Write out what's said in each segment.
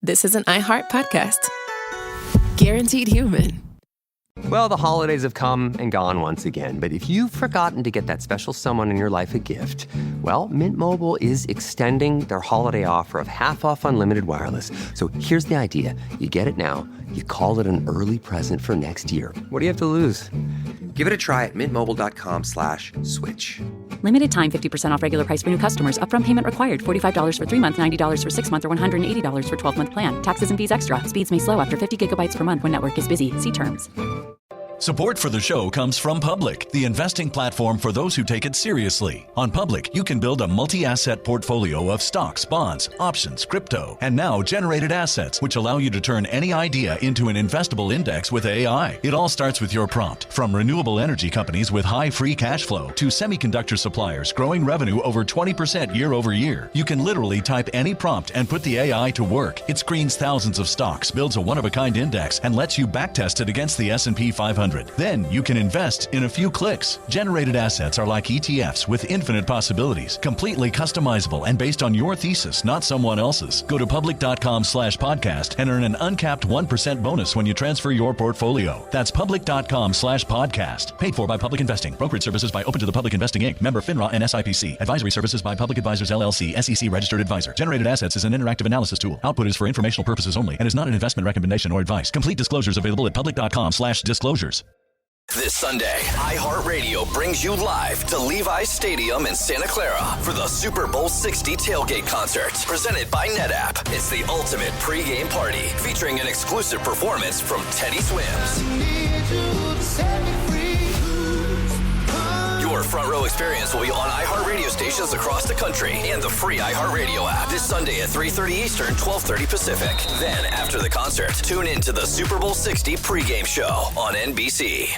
this is an iHeart podcast. Guaranteed human. Well, the holidays have come and gone once again, but if you've forgotten to get that special someone in your life a gift, well, Mint Mobile is extending their holiday offer of half off unlimited wireless. So here's the idea. You get it now, you call it an early present for next year. What do you have to lose? Give it a try at mintmobile.com/switch. Limited time 50% off regular price for new customers. Upfront payment required. $45 for 3 months, $90 for 6 months, or $180 for 12-month plan. Taxes and fees extra. Speeds may slow after 50 gigabytes per month when network is busy. See terms. Support for the show comes from Public, the investing platform for those who take it seriously. On Public, you can build a multi-asset portfolio of stocks, bonds, options, crypto, and now generated assets, which allow you to turn any idea into an investable index with AI. It all starts with your prompt. From renewable energy companies with high free cash flow to semiconductor suppliers growing revenue over 20% year over year, you can literally type any prompt and put the AI to work. It screens thousands of stocks, builds a one-of-a-kind index, and lets you backtest it against the S&P 500. Then you can invest in a few clicks. Generated assets are like ETFs with infinite possibilities, completely customizable and based on your thesis, not someone else's. Go to public.com/podcast and earn an uncapped 1% bonus when you transfer your portfolio. That's public.com/podcast. Paid for by Public Investing. Brokerage services by Open to the Public Investing Inc. Member FINRA and SIPC. Advisory services by Public Advisors LLC, SEC registered advisor. Generated assets is an interactive analysis tool. Output is for informational purposes only and is not an investment recommendation or advice. Complete disclosures available at public.com/disclosures. This Sunday, iHeartRadio brings you live to Levi's Stadium in Santa Clara for the Super Bowl 60 tailgate concert, presented by NetApp. It's the ultimate pregame party, featuring an exclusive performance from Teddy Swims. Your front row experience will be on iHeartRadio stations across the country and the free iHeartRadio app this Sunday at 3:30 Eastern, 12:30 Pacific. Then, after the concert, tune in to the Super Bowl 60 pregame show on NBC.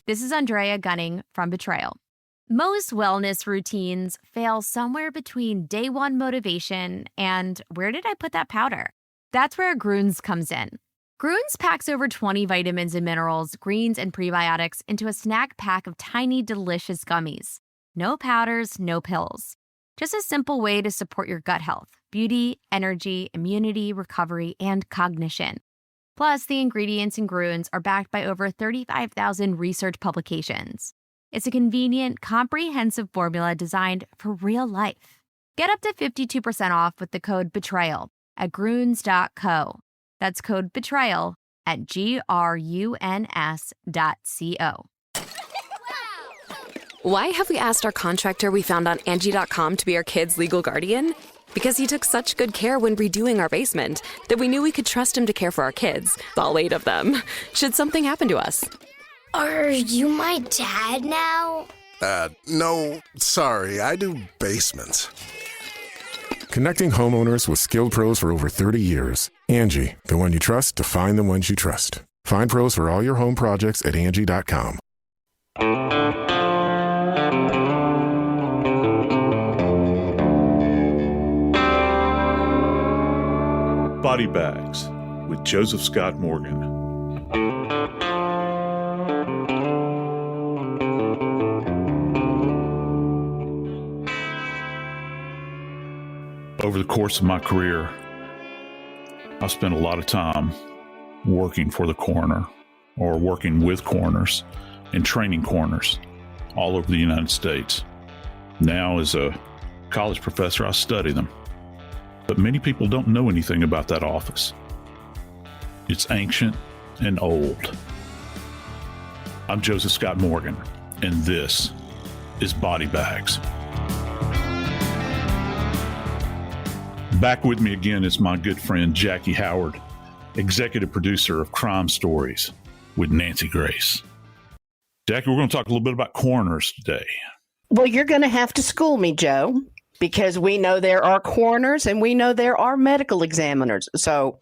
This is Andrea Gunning from Betrayal. Most wellness routines fail somewhere between day one motivation and where did I put that powder? That's where Grunes comes in. Grunes packs over 20 vitamins and minerals, greens, and prebiotics into a snack pack of tiny, delicious gummies. No powders, no pills. Just a simple way to support your gut health, beauty, energy, immunity, recovery, and cognition. Plus, the ingredients in Grunes are backed by over 35,000 research publications. It's a convenient, comprehensive formula designed for real life. Get up to 52% off with the code BETRAYAL at Grunes.co. That's code BETRAYAL at GRUNS.co. Why have we asked our contractor we found on Angie.com to be our kids' legal guardian? Because he took such good care when redoing our basement that we knew we could trust him to care for our kids, all 8 of them, should something happen to us. Are you my dad now? No, sorry, I do basements. Connecting homeowners with skilled pros for over 30 years. Angie, the one you trust to find the ones you trust. Find pros for all your home projects at Angie.com. Body Bags with Joseph Scott Morgan. Over the course of my career, I've spent a lot of time working for the coroner or working with coroners and training coroners all over the United States. Now, as a college professor, I study them. But many people don't know anything about that office. It's ancient and old. I'm Joseph Scott Morgan, and this is Body Bags. Back with me again is my good friend Jackie Howard, executive producer of Crime Stories with Nancy Grace. Jackie, we're going to talk a little bit about coroners today. Well, you're going to have to school me, Joe, because we know there are coroners and we know there are medical examiners. So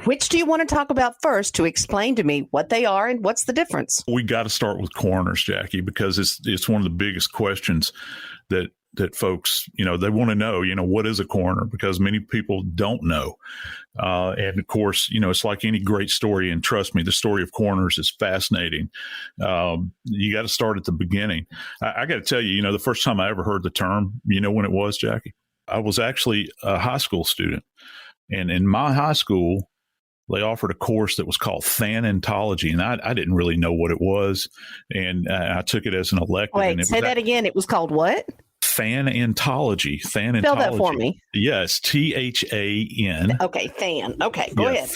which do you want to talk about first to explain to me what they are and what's the difference? We got to start with coroners, Jackie, because it's one of the biggest questions that folks, they want to know, what is a coroner? Because many people don't know. And of course, it's like any great story. And trust me, the story of coroners is fascinating. You got to start at the beginning. I got to tell you, the first time I ever heard the term, when it was, Jackie? I was actually a high school student. And in my high school, they offered a course that was called thanatology, and I didn't really know what it was, and I took it as an elective. Wait, and it say that again. It was called what? Thanatology. Spell that for me. Yes, THAN. Okay, Than. Okay, go ahead.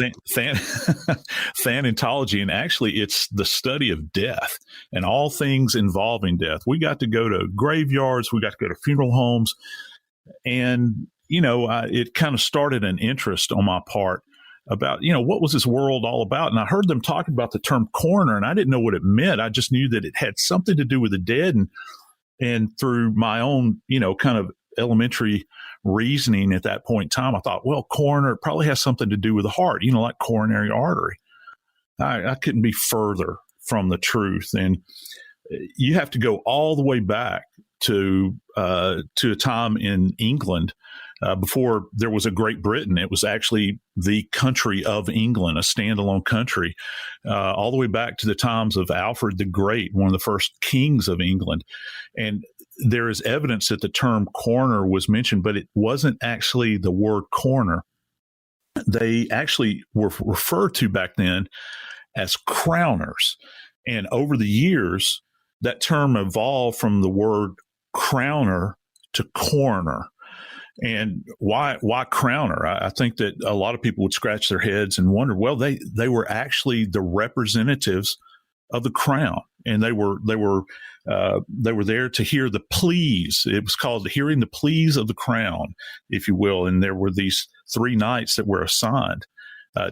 Thanatology, and actually, it's the study of death and all things involving death. We got to go to graveyards, we got to go to funeral homes, and it kind of started an interest on my part about, what was this world all about? And I heard them talking about the term coroner, and I didn't know what it meant. I just knew that it had something to do with the dead. And through my own, kind of elementary reasoning at that point in time, I thought, well, coroner probably has something to do with the heart, like coronary artery. I couldn't be further from the truth. And you have to go all the way back to a time in England before there was a Great Britain. It was actually the country of England, a standalone country, all the way back to the times of Alfred the Great, one of the first kings of England. And there is evidence that the term coroner was mentioned, but it wasn't actually the word coroner. They actually were referred to back then as crowners. And over the years, that term evolved from the word crowner to coroner. And why crowner? I think that a lot of people would scratch their heads and wonder, well, they were actually the representatives of the crown, and they were there to hear the pleas. It was called hearing the pleas of the crown, if you will. And there were these 3 nights that were assigned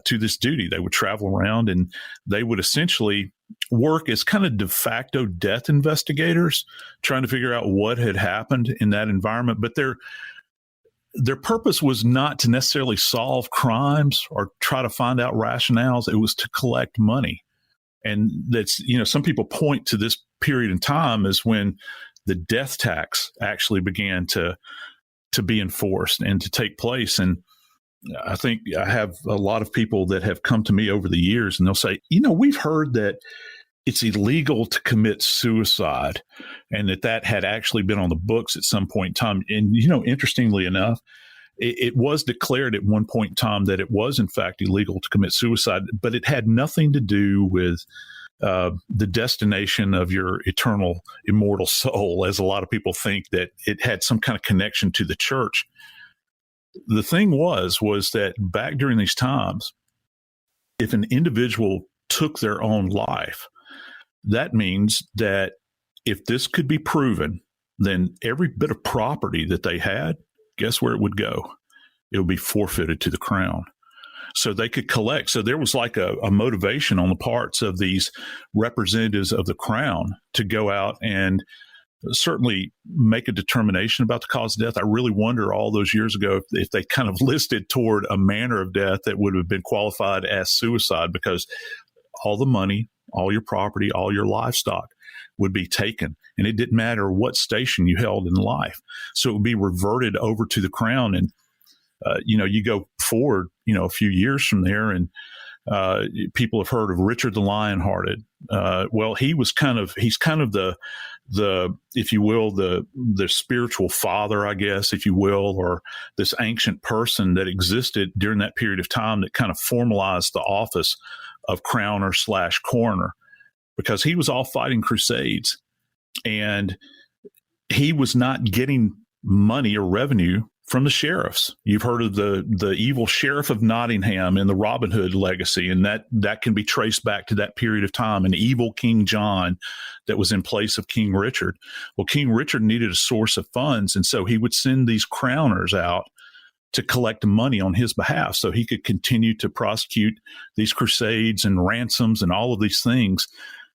to this duty. They would travel around, and they would essentially work as kind of de facto death investigators, trying to figure out what had happened in that environment. But their purpose was not to necessarily solve crimes or try to find out rationales. It was to collect money. And that's, some people point to this period in time as when the death tax actually began to be enforced and to take place. And I think I have a lot of people that have come to me over the years, and they'll say, we've heard that it's illegal to commit suicide, and that had actually been on the books at some point in time. And, interestingly enough, it was declared at one point in time that it was, in fact, illegal to commit suicide, but it had nothing to do with the destination of your eternal, immortal soul, as a lot of people think that it had some kind of connection to the church. The thing was that back during these times, if an individual took their own life, that means that if this could be proven, then every bit of property that they had, guess where it would go? It would be forfeited to the crown. So they could collect. So there was like a motivation on the parts of these representatives of the crown to go out and certainly make a determination about the cause of death. I really wonder all those years ago if they kind of listed toward a manner of death that would have been qualified as suicide, because all the money, all your property, all your livestock would be taken. And it didn't matter what station you held in life. So it would be reverted over to the crown. And, you go forward, a few years from there, and people have heard of Richard the Lionhearted. Well, he's kind of the, if you will, the spiritual father, I guess, if you will, or this ancient person that existed during that period of time that kind of formalized the office of crowner/coroner, because he was all fighting crusades, and he was not getting money or revenue from the sheriffs. You've heard of the evil sheriff of Nottingham and the Robin Hood legacy, and that can be traced back to that period of time, an evil King John that was in place of King Richard. Well, King Richard needed a source of funds, and so he would send these crowners out to collect money on his behalf so he could continue to prosecute these crusades and ransoms and all of these things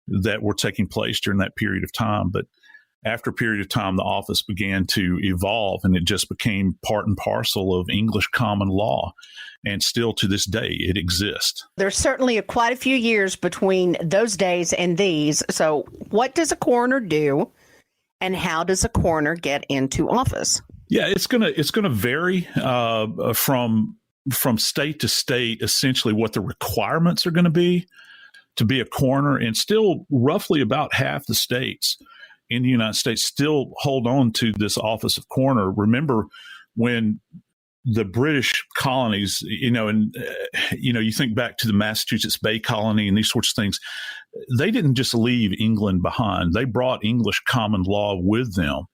that were taking place during that period of time. But after a period of time, the office began to evolve, and it just became part and parcel of English common law. And still to this day, it exists. There's certainly quite a few years between those days and these. So what does a coroner do, and how does a coroner get into office? Yeah, it's gonna vary from state to state, essentially what the requirements are going to be a coroner. And still roughly about half the states in the United States still hold on to this office of coroner. Remember when the British colonies, and you think back to the Massachusetts Bay Colony and these sorts of things, they didn't just leave England behind. They brought English common law with them.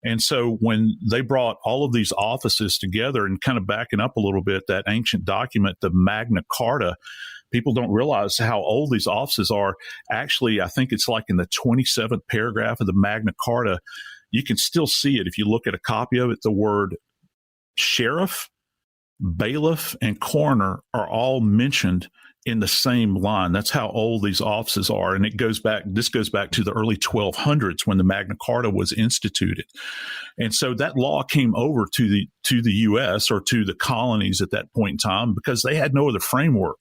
And so when they brought all of these offices together, and kind of backing up a little bit, that ancient document, the Magna Carta, people don't realize how old these offices are. Actually, I think it's like in the 27th paragraph of the Magna Carta, you can still see it if you look at a copy of it. The word sheriff, bailiff, and coroner are all mentioned in the same line. That's how old these offices are. And this goes back to the early 1200s when the Magna Carta was instituted. And so that law came over to the U.S. or to the colonies at that point in time because they had no other framework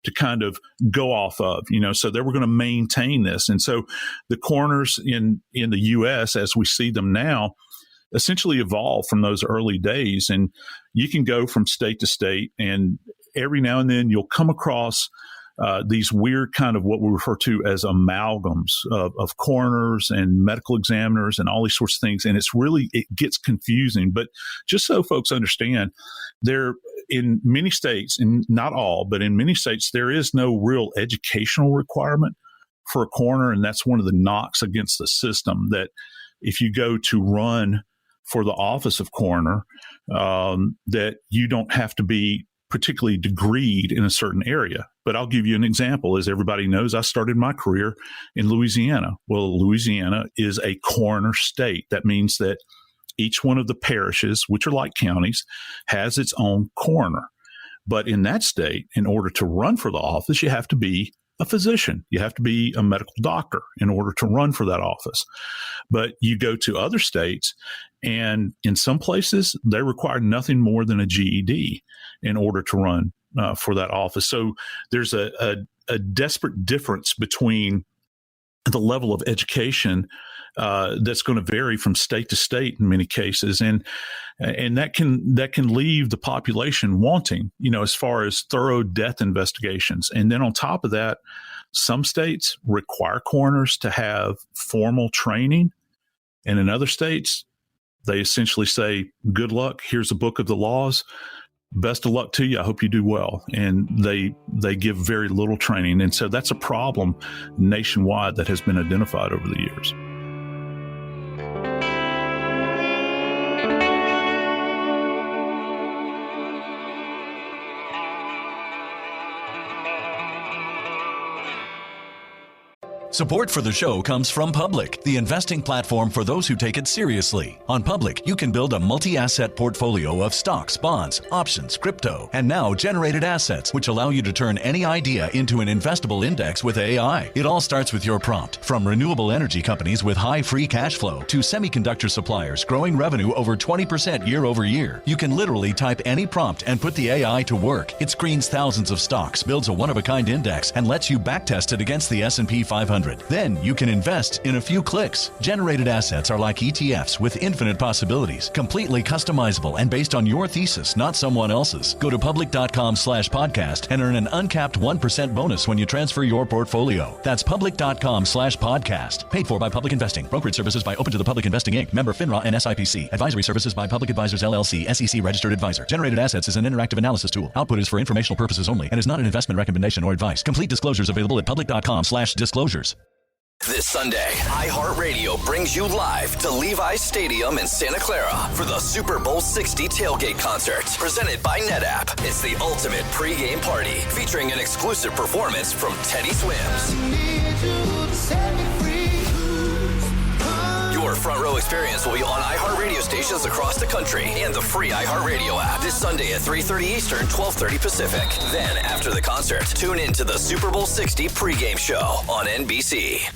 to kind of go off of, so they were going to maintain this. And so the coroners in the U.S., as we see them now, essentially evolved from those early days. And you can go from state to state, and every now and then you'll come across these weird kind of what we refer to as amalgams of coroners and medical examiners and all these sorts of things. And it gets confusing. But just so folks understand, there in many states, and not all, but in many states, there is no real educational requirement for a coroner. And that's one of the knocks against the system, that if you go to run for the office of coroner, that you don't have to be particularly degreed in a certain area. But I'll give you an example. As everybody knows, I started my career in Louisiana. Well, Louisiana is a coroner state. That means that each one of the parishes, which are like counties, has its own coroner. But in that state, in order to run for the office, you have to be a physician. You have to be a medical doctor in order to run for that office. But you go to other states, and in some places, they require nothing more than a GED in order to run for that office. So there's a desperate difference between the level of education that's going to vary from state to state in many cases, and that can leave the population wanting, as far as thorough death investigations. And then on top of that, some states require coroners to have formal training, and in other states, they essentially say, "Good luck. Here's a book of the laws. Best of luck to you. I hope you do well." And they give very little training. And so that's a problem nationwide that has been identified over the years. Support for the show comes from Public, the investing platform for those who take it seriously. On Public, you can build a multi-asset portfolio of stocks, bonds, options, crypto, and now generated assets, which allow you to turn any idea into an investable index with AI. It all starts with your prompt. From renewable energy companies with high free cash flow to semiconductor suppliers growing revenue over 20% year over year, you can literally type any prompt and put the AI to work. It screens thousands of stocks, builds a one-of-a-kind index, and lets you backtest it against the S&P 500. Then you can invest in a few clicks. Generated assets are like ETFs with infinite possibilities, completely customizable and based on your thesis, not someone else's. Go to public.com/podcast and earn an uncapped 1% bonus when you transfer your portfolio. That's public.com/podcast. Paid for by Public Investing. Brokerage services by Open to the Public Investing Inc. Member FINRA and SIPC. Advisory services by Public Advisors LLC, SEC registered advisor. Generated assets is an interactive analysis tool. Output is for informational purposes only and is not an investment recommendation or advice. Complete disclosures available at public.com/disclosures. This Sunday, iHeartRadio brings you live to Levi's Stadium in Santa Clara for the Super Bowl 60 tailgate concert, presented by NetApp. It's the ultimate pregame party, featuring an exclusive performance from Teddy Swims. Your front row experience will be on iHeartRadio stations across the country and the free iHeartRadio app this Sunday at 3:30 Eastern, 12:30 Pacific. Then, after the concert, tune in to the Super Bowl 60 pregame show on NBC.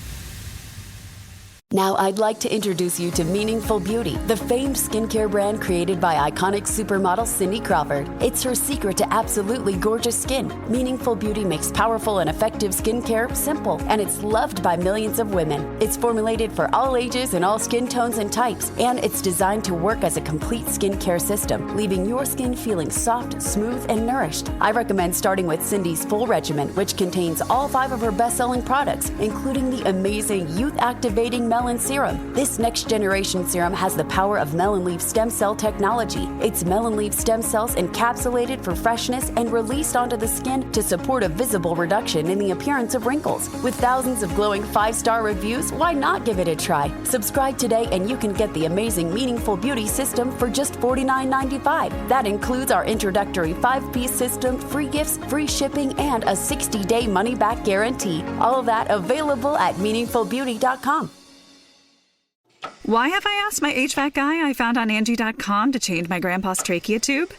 Now I'd like to introduce you to Meaningful Beauty, the famed skincare brand created by iconic supermodel Cindy Crawford. It's her secret to absolutely gorgeous skin. Meaningful Beauty makes powerful and effective skincare simple, and it's loved by millions of women. It's formulated for all ages and all skin tones and types, and it's designed to work as a complete skincare system, leaving your skin feeling soft, smooth, and nourished. I recommend starting with Cindy's full regimen, which contains all 5 of her best-selling products, including the amazing youth-activating Melon Serum. This next generation serum has the power of melon leaf stem cell technology. It's melon leaf stem cells encapsulated for freshness and released onto the skin to support a visible reduction in the appearance of wrinkles. With thousands of glowing 5-star reviews, why not give it a try? Subscribe today and you can get the amazing Meaningful Beauty system for just $49.95. That includes our introductory 5-piece system, free gifts, free shipping, and a 60-day money-back guarantee. All of that available at meaningfulbeauty.com. Why have I asked my HVAC guy I found on Angie.com to change my grandpa's trachea tube?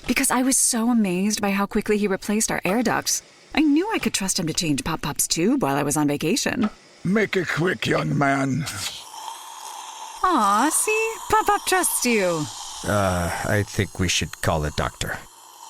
Because I was so amazed by how quickly he replaced our air ducts. I knew I could trust him to change Pop-Pop's tube while I was on vacation. Make it quick, young man. Aw, see? Pop-Pop trusts you. I think we should call a doctor.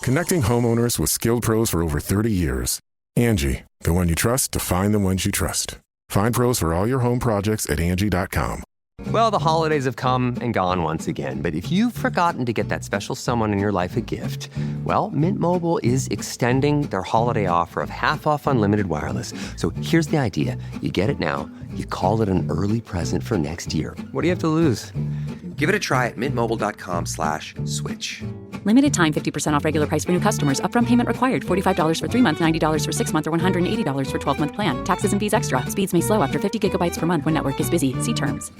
Connecting homeowners with skilled pros for over 30 years. Angie, the one you trust to find the ones you trust. Find pros for all your home projects at Angie.com. Well, the holidays have come and gone once again, but if you've forgotten to get that special someone in your life a gift, well, Mint Mobile is extending their holiday offer of half off unlimited wireless. So here's the idea. You get it now, you call it an early present for next year. What do you have to lose? Give it a try at mintmobile.com/switch. Limited time 50% off regular price for new customers. Upfront payment required. $45 for 3 months, $90 for 6 months, or $180 for 12-month plan. Taxes and fees extra. Speeds may slow after 50 gigabytes per month when network is busy. See terms.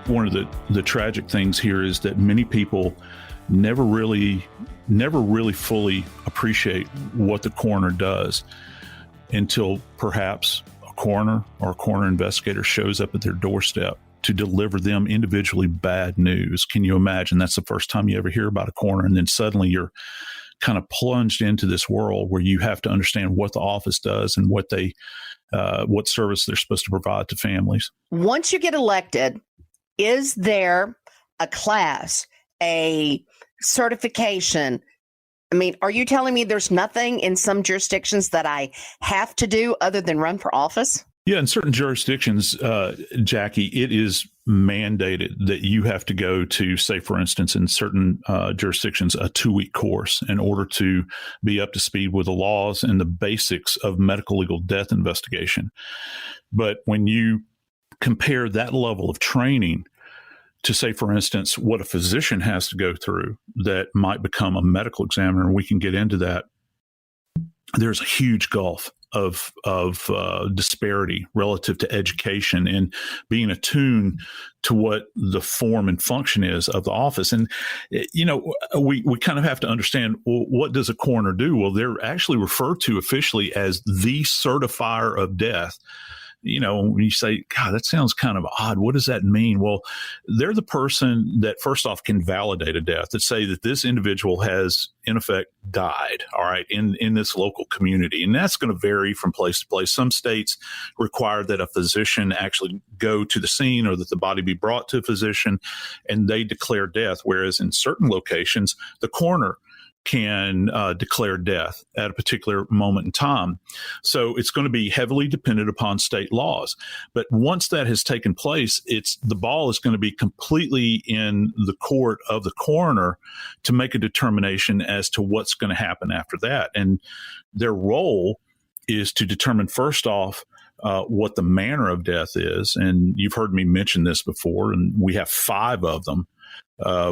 One of the tragic things here is that many people never really fully appreciate what the coroner does until perhaps a coroner or a coroner investigator shows up at their doorstep to deliver them individually bad news. Can you imagine? That's the first time you ever hear about a coroner, and then suddenly you're kind of plunged into this world where you have to understand what the office does and what service they're supposed to provide to families. Once you get elected, is there a class, a certification? I mean, are you telling me there's nothing in some jurisdictions that I have to do other than run for office? Yeah, in certain jurisdictions, Jackie, it is mandated that you have to go to, say, for instance, in certain jurisdictions, a 2-week course in order to be up to speed with the laws and the basics of medical legal death investigation. But when you compare that level of training to, say, for instance, what a physician has to go through that might become a medical examiner, and we can get into that, there's a huge gulf of disparity relative to education and being attuned to what the form and function is of the office. And, you know, we kind of have to understand, well, what does a coroner do? Well, they're actually referred to officially as the certifier of death. You know, when you say, God, that sounds kind of odd. What does that mean? Well, they're the person that first off can validate a death, that say that this individual has in effect died, all right, in this local community. And that's going to vary from place to place. Some states require that a physician actually go to the scene or that the body be brought to a physician and they declare death. Whereas in certain locations, the coroner can declare death at a particular moment in time. So it's going to be heavily dependent upon state laws. But once that has taken place, the ball is going to be completely in the court of the coroner to make a determination as to what's going to happen after that. And their role is to determine, first off, what the manner of death is. And you've heard me mention this before, and we have 5 of them,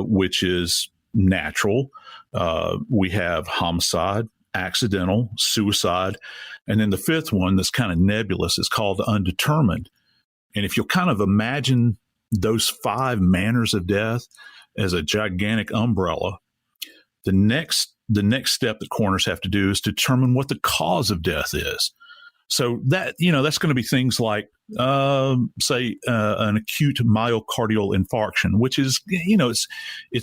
which is natural. We have homicide, accidental, suicide, and then the 5th one that's kind of nebulous is called undetermined. And if you'll kind of imagine those 5 manners of death as a gigantic umbrella, the next step that coroners have to do is to determine what the cause of death is. So that, you know, that's going to be things like, say, an acute myocardial infarction, which is, you know, it's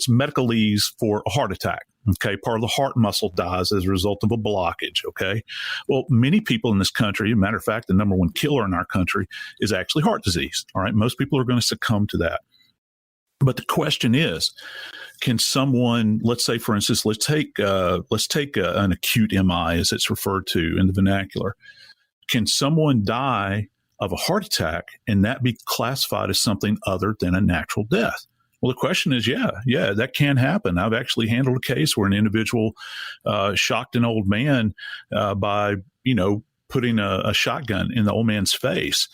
medicalese for a heart attack. Okay. Part of the heart muscle dies as a result of a blockage. Okay. Well, many people in this country, as a matter of fact, the number 1 killer in our country is actually heart disease. All right. Most people are going to succumb to that. But the question is, can someone, let's say, for instance, let's take an acute MI as it's referred to in the vernacular. Can someone die of a heart attack and that be classified as something other than a natural death? Well, the question is, yeah, that can happen. I've actually handled a case where an individual shocked an old man by, putting a shotgun in the old man's face.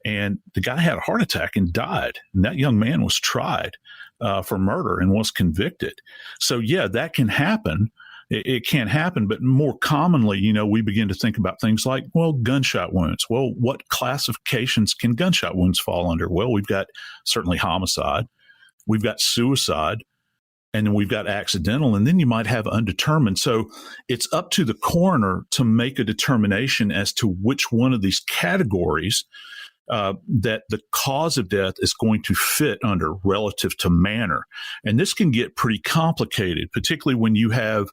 And the guy had a heart attack and died. And that young man was tried for murder and was convicted. So, yeah, that can happen. It can happen. But more commonly, we begin to think about things like, well, gunshot wounds. Well, what classifications can gunshot wounds fall under? Well, we've got certainly homicide. We've got suicide, and then we've got accidental, and then you might have undetermined. So it's up to the coroner to make a determination as to which one of these categories that the cause of death is going to fit under relative to manner. And this can get pretty complicated, particularly when you have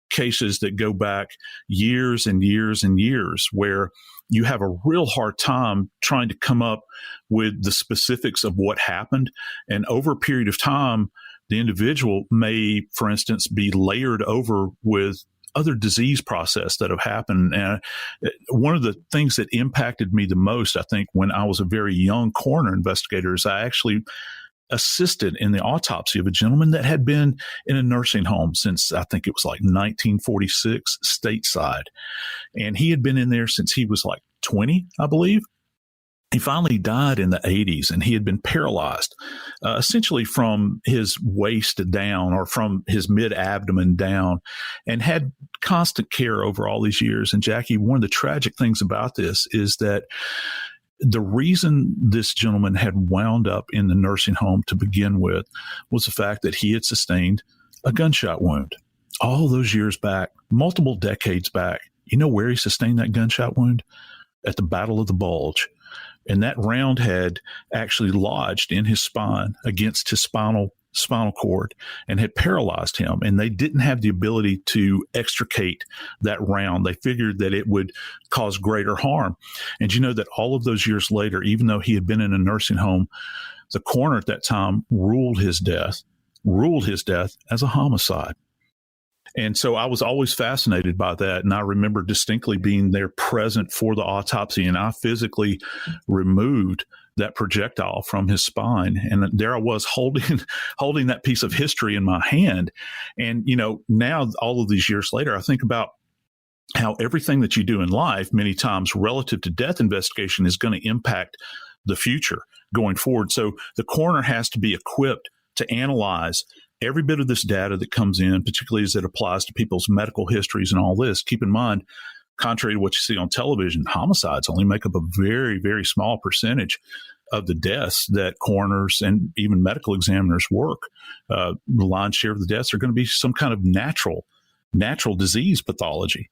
cases that go back years and years and years, where you have a real hard time trying to come up with the specifics of what happened. And over a period of time, the individual may, for instance, be layered over with other disease process that have happened. And one of the things that impacted me the most, I think, when I was a very young coroner investigator, is I actually assisted in the autopsy of a gentleman that had been in a nursing home since, I think it was like 1946, stateside. And he had been in there since he was like 20, I believe. He finally died in the 80s, and he had been paralyzed essentially from his waist down, or from his mid-abdomen down, and had constant care over all these years. And Jackie, one of the tragic things about this is that the reason this gentleman had wound up in the nursing home to begin with was the fact that he had sustained a gunshot wound all those years back, multiple decades back. You know where he sustained that gunshot wound? At the Battle of the Bulge. And that round had actually lodged in his spine against his spinal cord and had paralyzed him. And they didn't have the ability to extricate that round. They figured that it would cause greater harm. And you know that all of those years later, even though he had been in a nursing home, the coroner at that time ruled his death as a homicide. And so I was always fascinated by that. And I remember distinctly being there present for the autopsy, and I physically removed that projectile from his spine. And there I was holding that piece of history in my hand. And, now all of these years later, I think about how everything that you do in life, many times relative to death investigation, is going to impact the future going forward. So the coroner has to be equipped to analyze every bit of this data that comes in, particularly as it applies to people's medical histories and all this. Keep in mind, contrary to what you see on television, homicides only make up a very, very small percentage of the deaths that coroners and even medical examiners work. The lion's share of the deaths are going to be some kind of natural disease pathology.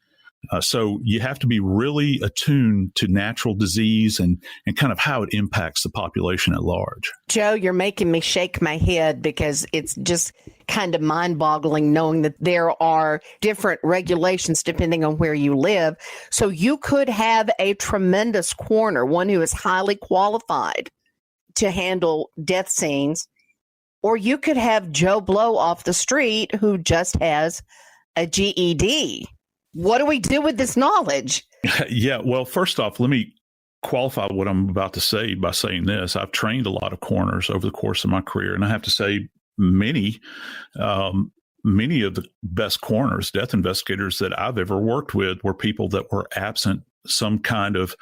So you have to be really attuned to natural disease and kind of how it impacts the population at large. Joe, you're making me shake my head, because it's just kind of mind-boggling knowing that there are different regulations depending on where you live. So you could have a tremendous coroner, one who is highly qualified to handle death scenes, or you could have Joe Blow off the street who just has a GED. What do we do with this knowledge? Yeah, well, first off, let me qualify what I'm about to say by saying this. I've trained a lot of coroners over the course of my career, and I have to say many of the best coroners, death investigators that I've ever worked with were people that were absent some kind of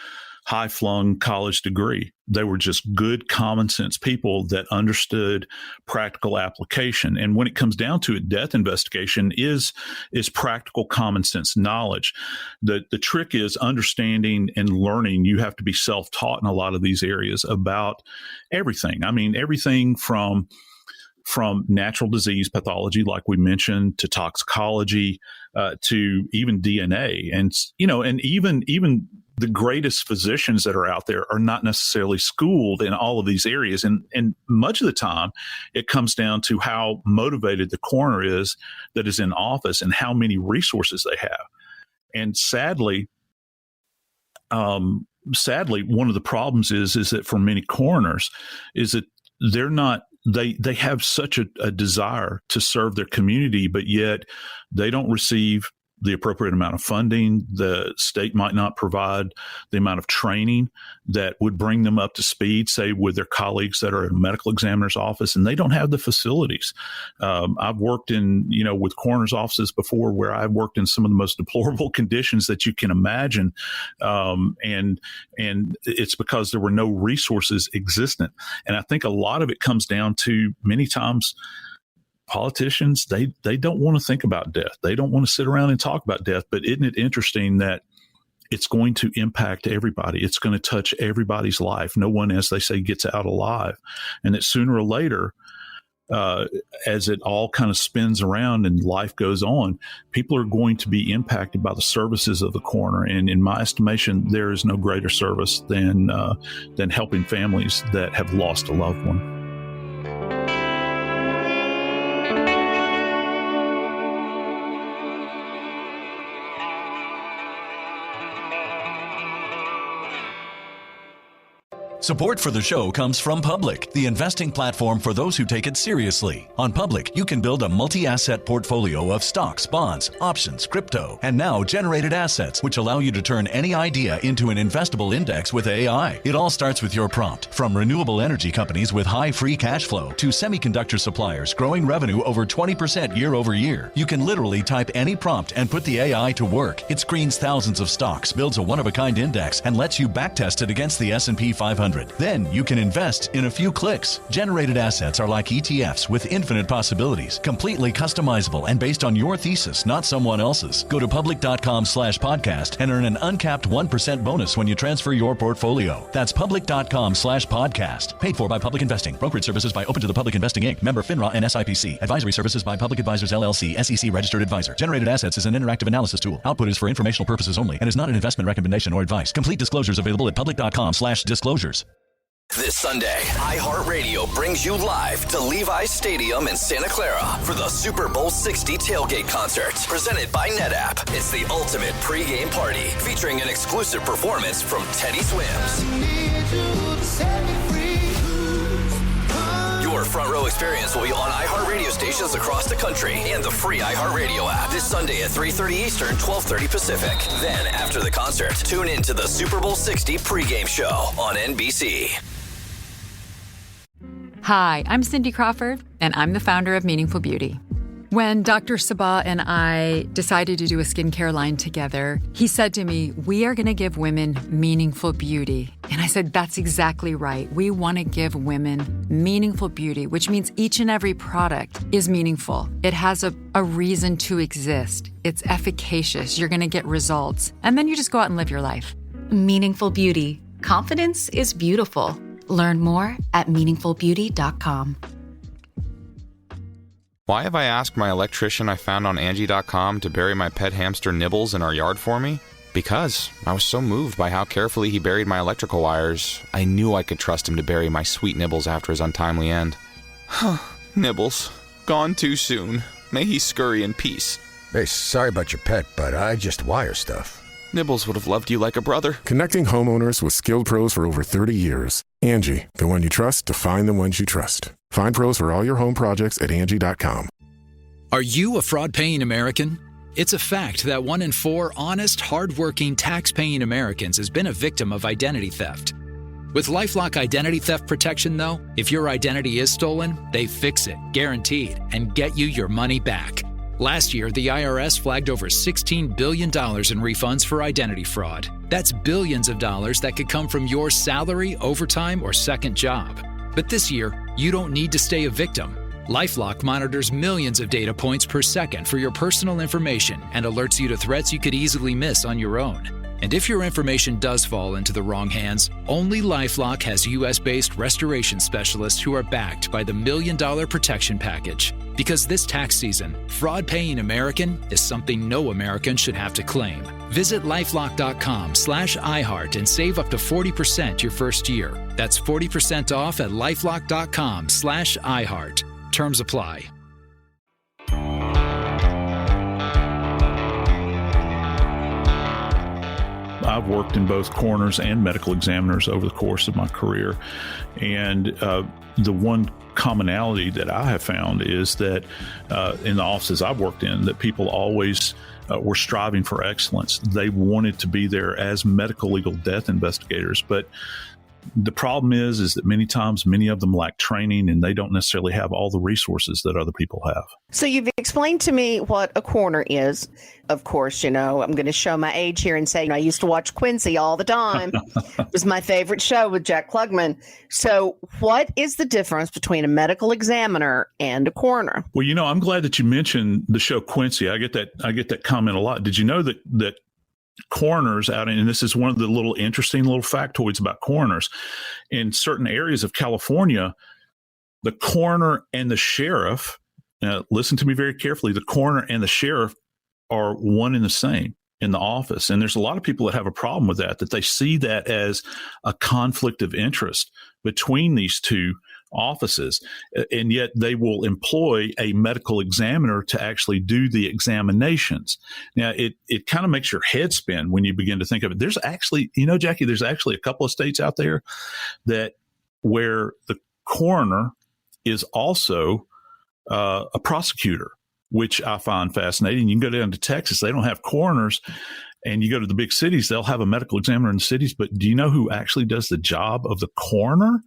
high-flung college degree. They were just good, common sense people that understood practical application. And when it comes down to it, death investigation is practical, common sense knowledge. The trick is understanding and learning. You have to be self-taught in a lot of these areas about everything. I mean, everything from natural disease pathology, like we mentioned, to toxicology, to even DNA. And, and even the greatest physicians that are out there are not necessarily schooled in all of these areas. And much of the time, it comes down to how motivated the coroner is that is in office and how many resources they have. And sadly, one of the problems is that for many coroners is that they're not, they have such a desire to serve their community, but yet they don't receive the appropriate amount of funding. The state might not provide the amount of training that would bring them up to speed, say, with their colleagues that are in a medical examiner's office, and they don't have the facilities. I've worked with coroner's offices before where I've worked in some of the most deplorable conditions that you can imagine. And it's because there were no resources existent. And I think a lot of it comes down to many times politicians, they don't want to think about death. They don't want to sit around and talk about death. But isn't it interesting that it's going to impact everybody? It's going to touch everybody's life. No one, as they say, gets out alive. And that sooner or later, as it all kind of spins around and life goes on, people are going to be impacted by the services of the coroner. And in my estimation, there is no greater service than helping families that have lost a loved one. Support for the show comes from Public, the investing platform for those who take it seriously. On Public, you can build a multi-asset portfolio of stocks, bonds, options, crypto, and now generated assets, which allow you to turn any idea into an investable index with AI. It all starts with your prompt. From renewable energy companies with high free cash flow to semiconductor suppliers growing revenue over 20% year over year, you can literally type any prompt and put the AI to work. It screens thousands of stocks, builds a one-of-a-kind index, and lets you backtest it against the S&P 500. Then you can invest in a few clicks. Generated assets are like ETFs with infinite possibilities, completely customizable and based on your thesis, not someone else's. Go to public.com/podcast and earn an uncapped 1% bonus when you transfer your portfolio. That's public.com/podcast. Paid for by Public Investing. Brokerage services by Open to the Public Investing Inc. Member FINRA and SIPC. Advisory services by Public Advisors LLC, SEC registered advisor. Generated assets is an interactive analysis tool. Output is for informational purposes only and is not an investment recommendation or advice. Complete disclosures available at public.com/disclosures. This Sunday, iHeartRadio brings you live to Levi's Stadium in Santa Clara for the Super Bowl 60 tailgate concert, presented by NetApp. It's the ultimate pregame party, featuring an exclusive performance from Teddy Swims. Your front row experience will be on iHeartRadio stations across the country and the free iHeartRadio app this Sunday at 3:30 Eastern, 12:30 Pacific. Then, after the concert, tune in to the Super Bowl 60 pregame show on NBC. Hi, I'm Cindy Crawford, and I'm the founder of Meaningful Beauty. When Dr. Sabah and I decided to do a skincare line together, he said to me, "We are going to give women meaningful beauty." And I said, "That's exactly right. We want to give women meaningful beauty," which means each and every product is meaningful. It has a reason to exist. It's efficacious. You're going to get results. And then you just go out and live your life. Meaningful Beauty. Confidence is beautiful. Learn more at meaningfulbeauty.com. Why have I asked my electrician I found on Angie.com to bury my pet hamster Nibbles in our yard for me? Because I was so moved by how carefully he buried my electrical wires, I knew I could trust him to bury my sweet Nibbles after his untimely end. Nibbles, gone too soon. May he scurry in peace. Hey, sorry about your pet, but I just wire stuff. Nibbles would have loved you like a brother. Connecting homeowners with skilled pros for over 30 years. Angie, the one you trust to find the ones you trust. Find pros for all your home projects at Angie.com. Are you a fraud-paying American? It's a fact that 1 in 4 honest, hard-working, tax-paying Americans has been a victim of identity theft. With LifeLock Identity Theft Protection, though, if your identity is stolen, they fix it, guaranteed, and get you your money back. Last year, the IRS flagged over $16 billion in refunds for identity fraud. That's billions of dollars that could come from your salary, overtime, or second job. But this year, you don't need to stay a victim. LifeLock monitors millions of data points per second for your personal information and alerts you to threats you could easily miss on your own. And if your information does fall into the wrong hands, only LifeLock has U.S.-based restoration specialists who are backed by the $1 Million Protection Package. Because this tax season, fraud-paying American is something no American should have to claim. Visit LifeLock.com/iHeart and save up to 40% your first year. That's 40% off at LifeLock.com/iHeart. Terms apply. I've worked in both coroners and medical examiners over the course of my career. And the one commonality that I have found is that in the offices I've worked in, that people always were striving for excellence. They wanted to be there as medical legal death investigators. But the problem is that many times, many of them lack training and they don't necessarily have all the resources that other people have. So you've explained to me what a coroner is. Of course, I'm going to show my age here and say I used to watch Quincy all the time. It was my favorite show with Jack Klugman. So what is the difference between a medical examiner and a coroner? Well, I'm glad that you mentioned the show Quincy. I get that comment a lot. Did you know that coroners out and this is one of the little interesting little factoids about coroners in certain areas of California, the coroner and the sheriff, listen to me very carefully, the coroner and the sheriff are one and the same in the office. And there's a lot of people that have a problem with that they see that as a conflict of interest between these two offices, and yet they will employ a medical examiner to actually do the examinations. Now, it kind of makes your head spin when you begin to think of it. There's actually, Jackie, there's actually a couple of states out there where the coroner is also a prosecutor, which I find fascinating. You can go down to Texas, they don't have coroners. And you go to the big cities, they'll have a medical examiner in the cities. But do you know who actually does the job of the coroner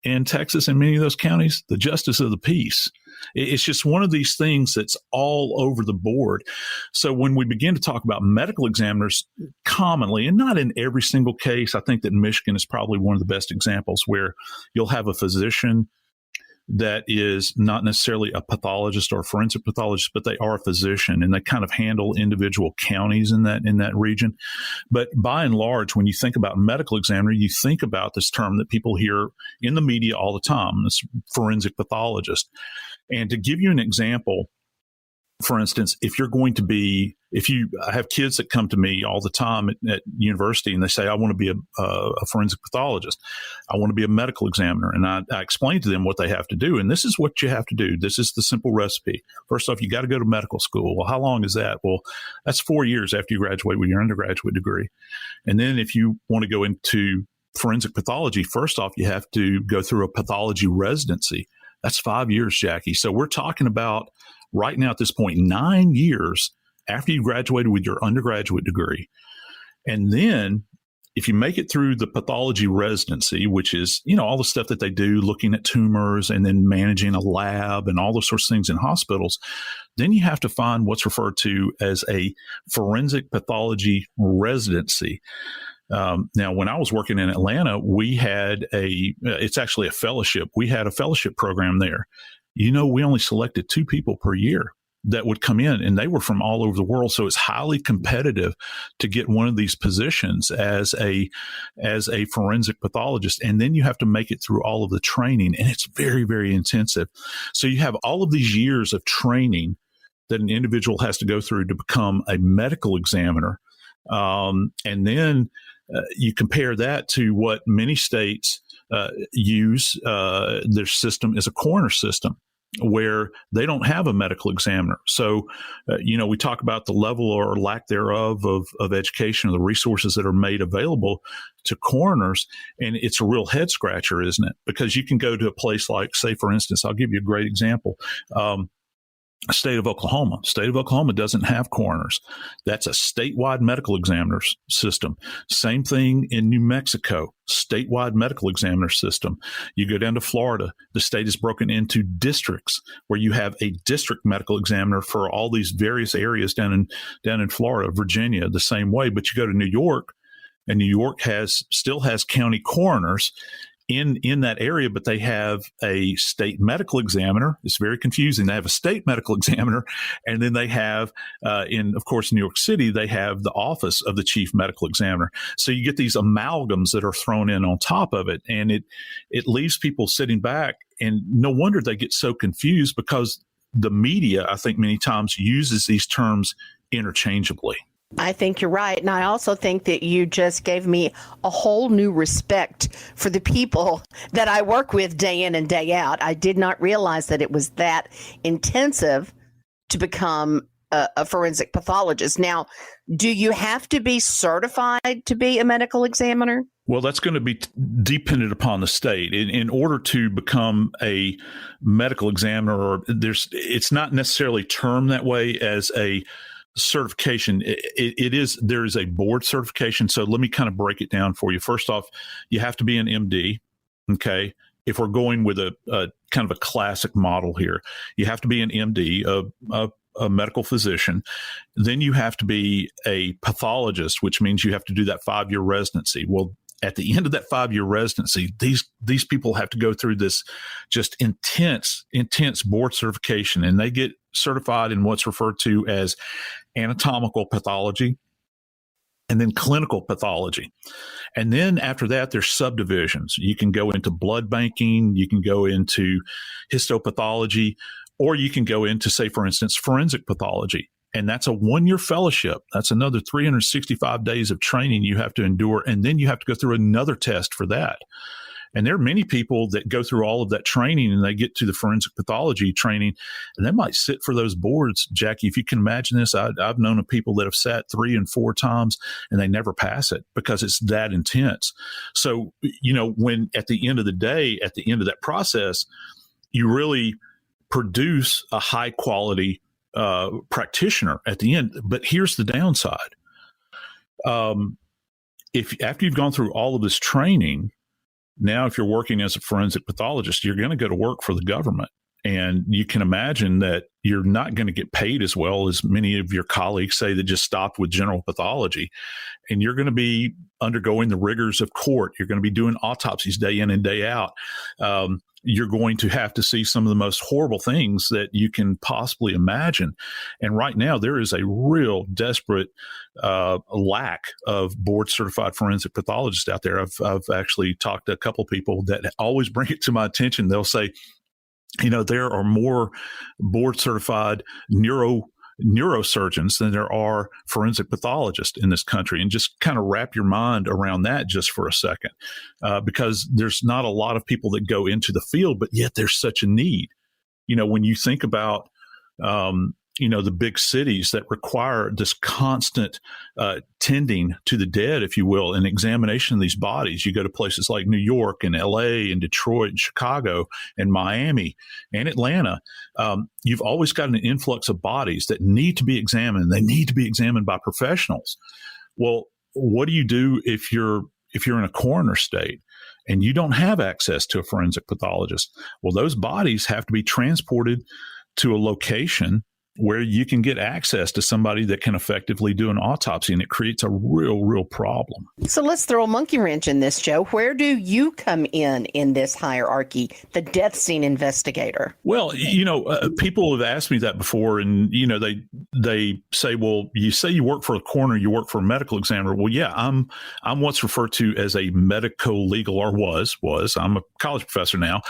in Texas and many of those counties? The justice of the peace. It's just one of these things that's all over the board. So when we begin to talk about medical examiners commonly, and not in every single case, I think that Michigan is probably one of the best examples where you'll have a physician that is not necessarily a pathologist or a forensic pathologist, but they are a physician and they kind of handle individual counties in that region. But by and large, when you think about medical examiner, you think about this term that people hear in the media all the time, this forensic pathologist. And to give you an example, for instance, I have kids that come to me all the time at university and they say, I want to be a forensic pathologist. I want to be a medical examiner. And I explain to them what they have to do. And this is what you have to do. This is the simple recipe. First off, you got to go to medical school. Well, how long is that? Well, that's 4 years after you graduate with your undergraduate degree. And then if you want to go into forensic pathology, first off, you have to go through a pathology residency. That's 5 years, Jackie. So we're talking about right now at this point, 9 years after you graduated with your undergraduate degree. And then if you make it through the pathology residency, which is, all the stuff that they do, looking at tumors and then managing a lab and all those sorts of things in hospitals, then you have to find what's referred to as a forensic pathology residency. Now, when I was working in Atlanta, we had it's actually a fellowship. We had a fellowship program there. We only selected 2 people per year that would come in, and they were from all over the world. So it's highly competitive to get one of these positions as a forensic pathologist. And then you have to make it through all of the training, and it's very, very intensive. So you have all of these years of training that an individual has to go through to become a medical examiner. And then you compare that to what many states use. Their system is a coroner system where they don't have a medical examiner. So, we talk about the level or lack thereof of education or the resources that are made available to coroners. And it's a real head scratcher, isn't it? Because you can go to a place like, say, for instance, I'll give you a great example. State of Oklahoma. State of Oklahoma doesn't have coroners. That's a statewide medical examiner system. Same thing in New Mexico, statewide medical examiner system. You go down to Florida, the state is broken into districts where you have a district medical examiner for all these various areas down in Florida, Virginia, the same way. But you go to New York, and New York still has county coroners in that area, but they have a state medical examiner. It's very confusing. They have a state medical examiner, and then they have, of course, New York City, they have the office of the chief medical examiner. So you get these amalgams that are thrown in on top of it, and it leaves people sitting back, and no wonder they get so confused because the media, I think, many times uses these terms interchangeably. I think you're right. And I also think that you just gave me a whole new respect for the people that I work with day in and day out. I did not realize that it was that intensive to become a forensic pathologist. Now, do you have to be certified to be a medical examiner? Well, that's going to be dependent upon the state. In order to become a medical examiner, it's not necessarily termed that way as a certification, there is a board certification. So let me kind of break it down for you. First off, you have to be an MD. Okay. If we're going with a kind of a classic model here, you have to be an MD, a medical physician. Then you have to be a pathologist, which means you have to do that 5-year residency. Well, at the end of that 5-year residency, these people have to go through this just intense board certification, and they get certified in what's referred to as anatomical pathology and then clinical pathology. And then after that, there's subdivisions. You can go into blood banking, you can go into histopathology, or you can go into, say, for instance, forensic pathology. And that's a 1-year fellowship. That's another 365 days of training you have to endure. And then you have to go through another test for that. And there are many people that go through all of that training and they get to the forensic pathology training and they might sit for those boards. Jackie, if you can imagine this, I've known of people that have sat 3 and 4 times and they never pass it because it's that intense. So, when at the end of the day, at the end of that process, you really produce a high quality practitioner at the end. But here's the downside. If after you've gone through all of this training, now if you're working as a forensic pathologist, you're going to go to work for the government. And you can imagine that you're not going to get paid as well as many of your colleagues say that just stopped with general pathology. And you're going to be undergoing the rigors of court. You're going to be doing autopsies day in and day out. You're going to have to see some of the most horrible things that you can possibly imagine. And right now, there is a real desperate lack of board certified forensic pathologists out there. I've actually talked to a couple of people that always bring it to my attention. They'll say, there are more board certified neurosurgeons than there are forensic pathologists in this country. And just kind of wrap your mind around that just for a second, because there's not a lot of people that go into the field, but yet there's such a need. When you think about, the big cities that require this constant tending to the dead, if you will, and examination of these bodies. You go to places like New York and LA and Detroit and Chicago and Miami and Atlanta. You've always got an influx of bodies that need to be examined. They need to be examined by professionals. Well, what do you do if you're in a coroner state and you don't have access to a forensic pathologist? Well, those bodies have to be transported to a location where you can get access to somebody that can effectively do an autopsy, and it creates a real problem. So let's throw a monkey wrench in this, Joe. Where do you come in this hierarchy, the death scene investigator? Well, people have asked me that before, and, they say, well, you say you work for a coroner, you work for a medical examiner. Well, yeah, I'm what's referred to as a medico-legal, or was. I'm a college professor now,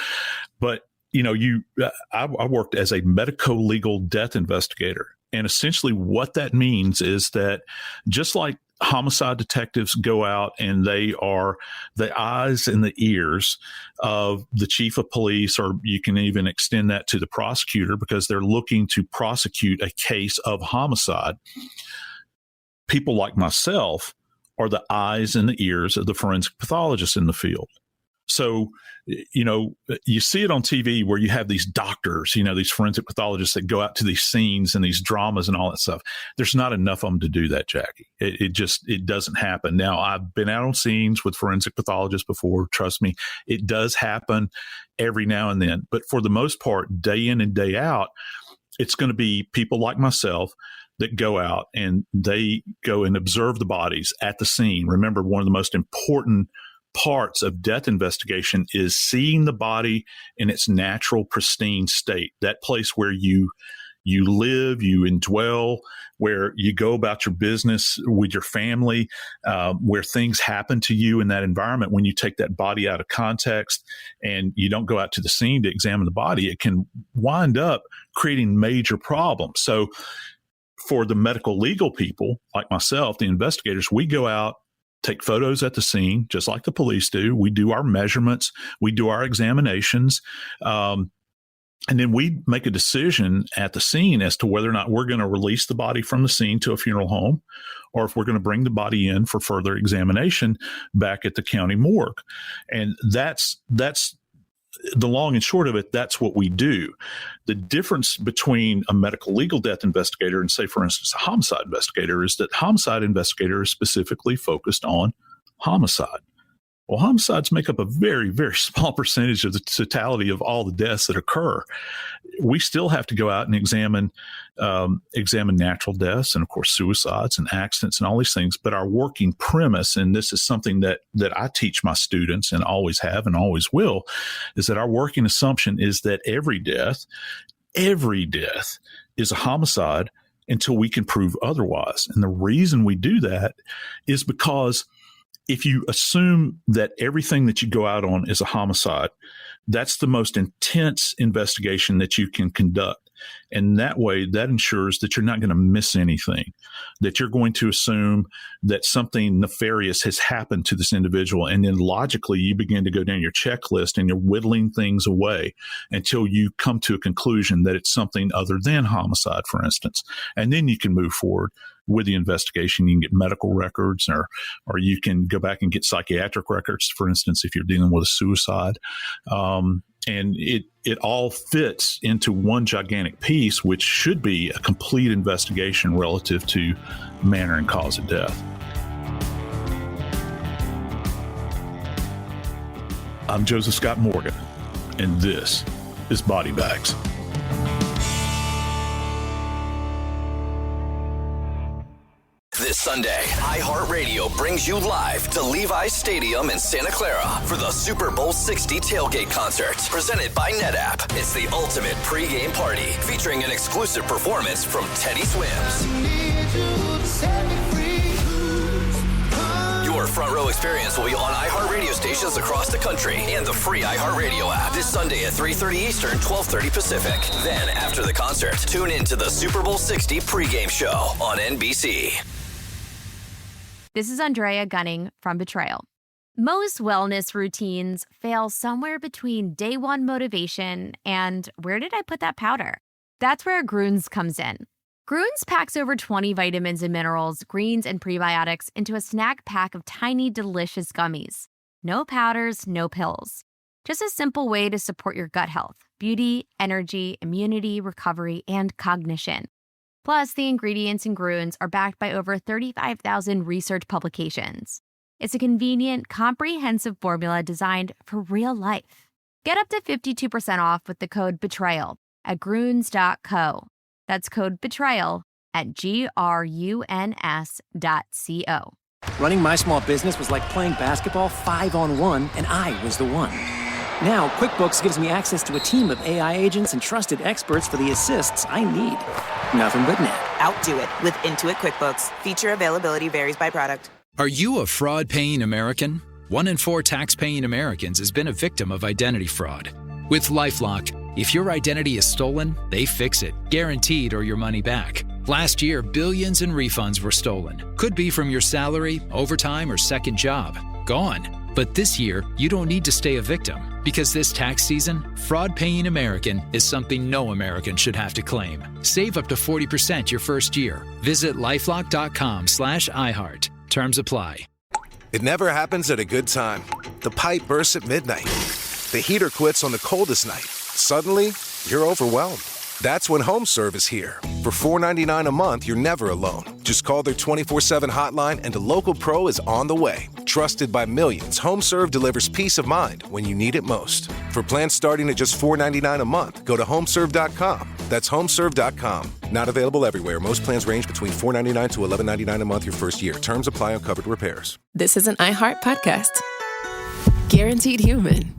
but I worked as a medico-legal death investigator. And essentially what that means is that just like homicide detectives go out and they are the eyes and the ears of the chief of police, or you can even extend that to the prosecutor because they're looking to prosecute a case of homicide, people like myself are the eyes and the ears of the forensic pathologists in the field. So, you see it on TV where you have these doctors, these forensic pathologists that go out to these scenes and these dramas and all that stuff. There's not enough of them to do that, Jackie. It doesn't happen. Now, I've been out on scenes with forensic pathologists before. Trust me, it does happen every now and then. But for the most part, day in and day out, it's going to be people like myself that go out and they go and observe the bodies at the scene. Remember, one of the most important parts of death investigation is seeing the body in its natural, pristine state, that place where you live, you indwell, where you go about your business with your family, where things happen to you in that environment. When you take that body out of context and you don't go out to the scene to examine the body, it can wind up creating major problems. So for the medical legal people like myself, the investigators, we go out, take photos at the scene, just like the police do. We do our measurements. We do our examinations. And then we make a decision at the scene as to whether or not we're going to release the body from the scene to a funeral home, or if we're going to bring the body in for further examination back at the county morgue. And that's the long and short of it, that's what we do. The difference between a medical legal death investigator and, say, for instance, a homicide investigator is that homicide investigator is specifically focused on homicide. Well, homicides make up a very, very small percentage of the totality of all the deaths that occur. We still have to go out and examine natural deaths and, of course, suicides and accidents and all these things. But our working premise, and this is something that I teach my students and always have and always will, is that our working assumption is that every death is a homicide until we can prove otherwise. And the reason we do that is because if you assume that everything that you go out on is a homicide, that's the most intense investigation that you can conduct. And that way, that ensures that you're not going to miss anything, that you're going to assume that something nefarious has happened to this individual. And then logically, you begin to go down your checklist and you're whittling things away until you come to a conclusion that it's something other than homicide, for instance. And then you can move forward with the investigation. You can get medical records, or you can go back and get psychiatric records, for instance, if you're dealing with a suicide. And it all fits into one gigantic piece, which should be a complete investigation relative to manner and cause of death. I'm Joseph Scott Morgan, and this is Body Bags. This Sunday, iHeartRadio brings you live to Levi's Stadium in Santa Clara for the Super Bowl 60 tailgate concert, presented by NetApp. It's the ultimate pregame party, featuring an exclusive performance from Teddy Swims. Your front row experience will be on iHeartRadio stations across the country and the free iHeartRadio app this Sunday at 3:30 Eastern, 12:30 Pacific. Then, after the concert, tune in to the Super Bowl 60 pregame show on NBC. This is Andrea Gunning from Betrayal. Most wellness routines fail somewhere between day one motivation and where did I put that powder? That's where Grüns comes in. Grüns packs over 20 vitamins and minerals, greens, and prebiotics into a snack pack of tiny, delicious gummies. No powders, no pills. Just a simple way to support your gut health, beauty, energy, immunity, recovery, and cognition. Plus, the ingredients in Grüns are backed by over 35,000 research publications. It's a convenient, comprehensive formula designed for real life. Get up to 52% off with the code BETRAYAL at Grüns.co. That's code BETRAYAL at GRUNS.co. Running my small business was like playing basketball 5-on-1, and I was the one. Now, QuickBooks gives me access to a team of AI agents and trusted experts for the assists I need. Nothing but net. Outdo it with Intuit QuickBooks. Feature availability varies by product. Are you a fraud-paying American? 1 in 4 tax-paying Americans has been a victim of identity fraud. With LifeLock, if your identity is stolen, they fix it, guaranteed, or your money back. Last year, billions in refunds were stolen. Could be from your salary, overtime, or second job. Gone. But this year, you don't need to stay a victim, because this tax season, fraud-paying American is something no American should have to claim. Save up to 40% your first year. Visit lifelock.com/iHeart. Terms apply. It never happens at a good time. The pipe bursts at midnight. The heater quits on the coldest night. Suddenly, you're overwhelmed. That's when HomeServe is here. For $4.99 a month, you're never alone. Just call their 24/7 hotline and a local pro is on the way. Trusted by millions, HomeServe delivers peace of mind when you need it most. For plans starting at just $4.99 a month, go to HomeServe.com. That's HomeServe.com. Not available everywhere. Most plans range between $4.99 to $11.99 a month your first year. Terms apply on covered repairs. This is an iHeart podcast. Guaranteed Human.